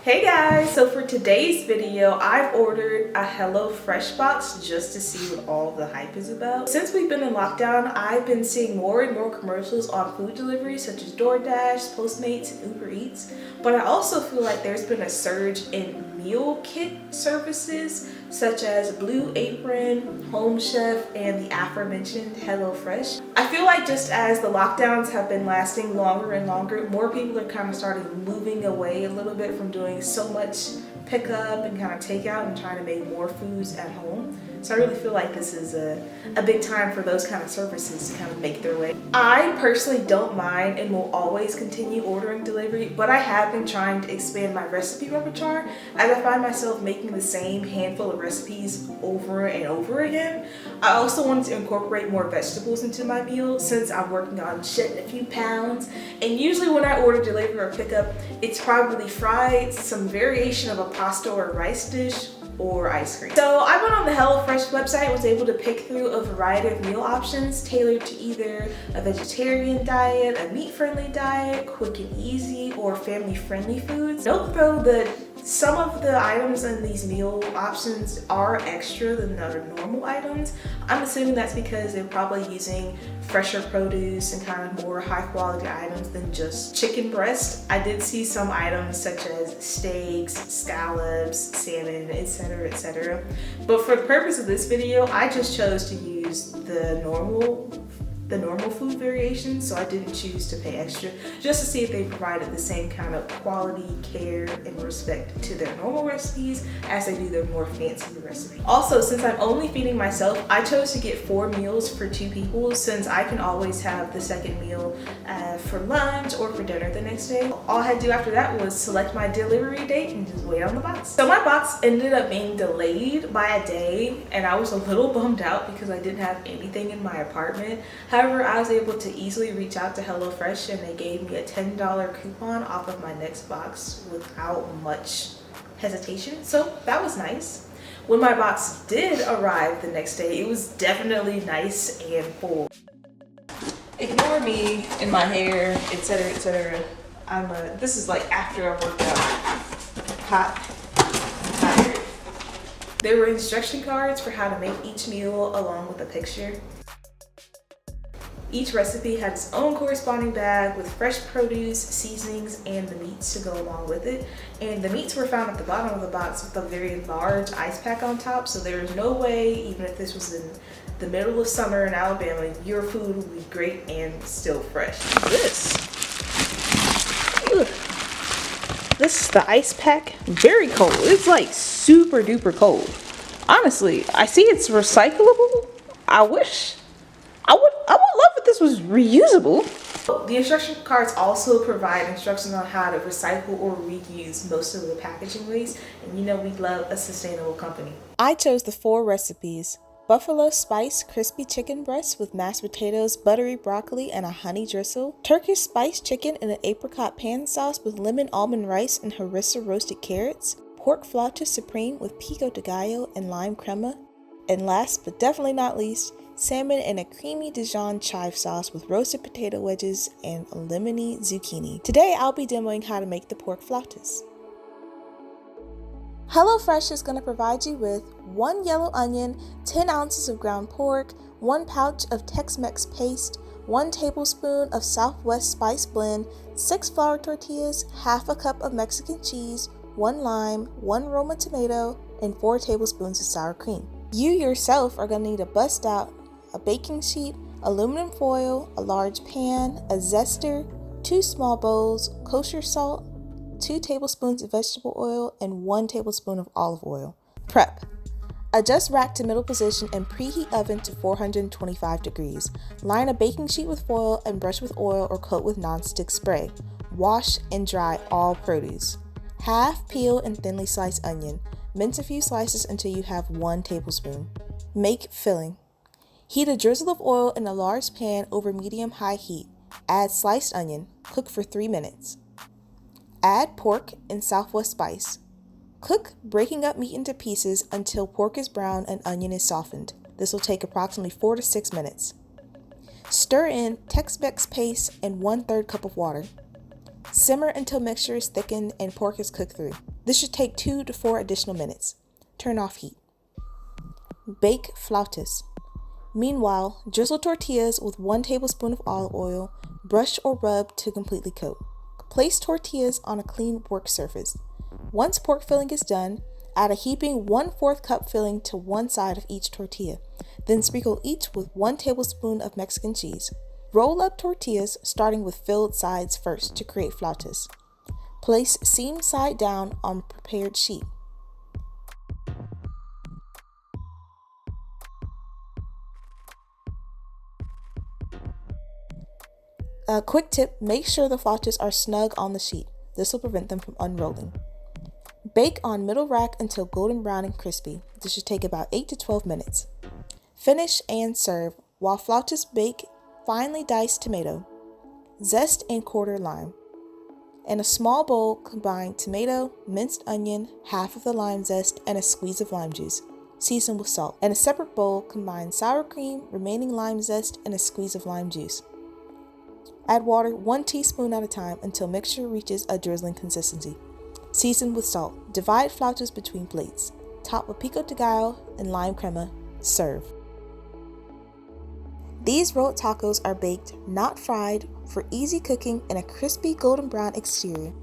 Hey guys, so for today's video, I've ordered a HelloFresh box just to see what all the hype is about. Since we've been in lockdown, I've been seeing more and more commercials on food delivery such as DoorDash, Postmates, and Uber Eats. But I also feel like there's been a surge in meal kit services such as Blue Apron, Home Chef, and the aforementioned HelloFresh. I feel like just as the lockdowns have been lasting longer and longer, more people are kind of starting moving away a little bit from doing so much pickup and kind of takeout and trying to make more foods at home. So I really feel like this is a big time for those kind of services to kind of make their way. I personally don't mind and will always continue ordering delivery, but I have been trying to expand my recipe repertoire as I find myself making the same handful of recipes over and over again. I also wanted to incorporate more vegetables into my meal since I'm working on shedding a few pounds. And usually when I order delivery or pickup, it's probably fried, some variation of a pasta or rice dish, or ice cream. So I went on the HelloFresh website and was able to pick through a variety of meal options tailored to either a vegetarian diet, a meat-friendly diet, quick and easy, or family-friendly foods. Note though that some of the items in these meal options are extra than the normal items. I'm assuming that's because they're probably using fresher produce and kind of more high quality items than just chicken breast. I did see some items such as steaks, scallops, salmon, etc, etc. But for the purpose of this video, I just chose to use the normal food variation, so I didn't choose to pay extra just to see if they provided the same kind of quality, care, and respect to their normal recipes as they do their more fancy recipes. Also, since I'm only feeding myself, I chose to get 4 meals for 2 people since I can always have the second meal for lunch or for dinner the next day. All I had to do after that was select my delivery date and just wait on the box. So my box ended up being delayed by a day and I was a little bummed out because I didn't have anything in my apartment. However, I was able to easily reach out to HelloFresh and they gave me a $10 coupon off of my next box without much hesitation, so that was nice. When my box did arrive the next day, it was definitely nice and full. Ignore me and my hair, etc, etc. This is like after I worked out. Tired. There were instruction cards for how to make each meal along with a picture. Each recipe had its own corresponding bag with fresh produce, seasonings, and the meats to go along with it. And the meats were found at the bottom of the box with a very large ice pack on top, so there is no way, even if this was in the middle of summer in Alabama, your food would be great and still fresh. This is the ice pack. Very cold. It's like super duper cold. Honestly, I see it's recyclable. I would love if this was reusable. The instruction cards also provide instructions on how to recycle or reuse most of the packaging waste, and you know we love a sustainable company. I chose the 4 recipes: buffalo spice crispy chicken breast with mashed potatoes, buttery broccoli, and a honey drizzle; Turkish spice chicken in an apricot pan sauce with lemon almond rice and harissa roasted carrots; pork flautas supreme with pico de gallo and lime crema; and last but definitely not least, salmon in a creamy Dijon chive sauce with roasted potato wedges and lemony zucchini. Today I'll be demoing how to make the pork flautas. HelloFresh is going to provide you with 1 yellow onion, 10 ounces of ground pork, 1 pouch of Tex-Mex paste, 1 tablespoon of Southwest spice blend, 6 flour tortillas, half a cup of Mexican cheese, 1 lime, 1 Roma tomato, and 4 tablespoons of sour cream. You yourself are going to need to bust out a baking sheet, aluminum foil, a large pan, a zester, 2 small bowls, kosher salt, 2 tablespoons of vegetable oil, and 1 tablespoon of olive oil. Prep. Adjust rack to middle position and preheat oven to 425 degrees. Line a baking sheet with foil and brush with oil or coat with nonstick spray. Wash and dry all produce. Half peel and thinly sliced onion. Mince a few slices until you have 1 tablespoon. Make filling. Heat a drizzle of oil in a large pan over medium-high heat. Add sliced onion. Cook for 3 minutes. Add pork and Southwest spice. Cook, breaking up meat into pieces until pork is brown and onion is softened. This will take approximately 4 to 6 minutes. Stir in Tex-Mex paste and 1/3 cup of water. Simmer until mixture is thickened and pork is cooked through. This should take 2 to 4 additional minutes. Turn off heat. Bake flautas. Meanwhile, drizzle tortillas with 1 tablespoon of olive oil, brush or rub to completely coat. Place tortillas on a clean work surface. Once pork filling is done, add a heaping 1/4 cup filling to one side of each tortilla. Then sprinkle each with 1 tablespoon of Mexican cheese. Roll up tortillas, starting with filled sides first to create flautas. Place seam side down on prepared sheet. A quick tip, make sure the flautas are snug on the sheet. This will prevent them from unrolling. Bake on middle rack until golden brown and crispy. This should take about 8 to 12 minutes. Finish and serve. While flautas bake, finely diced tomato, zest and quarter lime. In a small bowl, combine tomato, minced onion, half of the lime zest, and a squeeze of lime juice. Season with salt. In a separate bowl, combine sour cream, remaining lime zest, and a squeeze of lime juice. Add water 1 teaspoon at a time until mixture reaches a drizzling consistency. Season with salt. Divide flautas between plates. Top with pico de gallo and lime crema. Serve. These rolled tacos are baked, not fried, for easy cooking and a crispy golden brown exterior.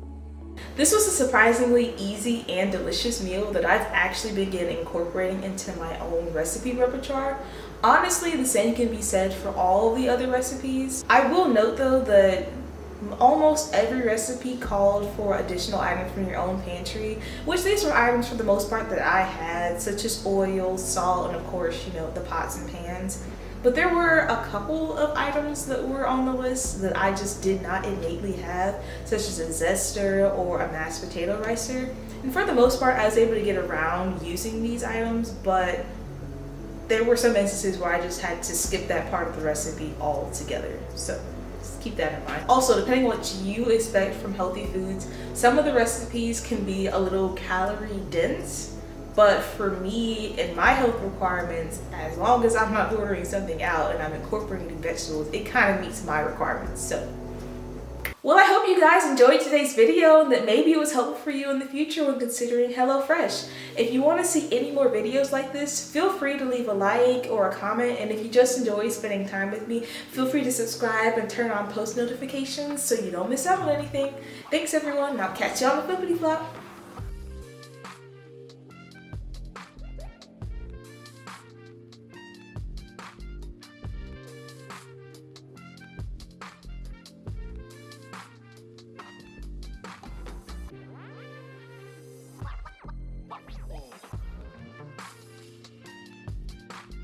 This was a surprisingly easy and delicious meal that I've actually begun incorporating into my own recipe repertoire. Honestly, the same can be said for all the other recipes. I will note though that almost every recipe called for additional items from your own pantry, which these were items for the most part that I had, such as oil, salt, and of course, the pots and pans. But there were a couple of items that were on the list that I just did not innately have, such as a zester or a mashed potato ricer. And for the most part, I was able to get around using these items, but there were some instances where I just had to skip that part of the recipe altogether. So just keep that in mind. Also, depending on what you expect from healthy foods, some of the recipes can be a little calorie dense. But for me and my health requirements, as long as I'm not ordering something out and I'm incorporating vegetables, it kind of meets my requirements. So, well, I hope you guys enjoyed today's video and that maybe it was helpful for you in the future when considering HelloFresh. If you want to see any more videos like this, feel free to leave a like or a comment. And if you just enjoy spending time with me, feel free to subscribe and turn on post notifications so you don't miss out on anything. Thanks everyone, and I'll catch you on the flippity flop. Oh.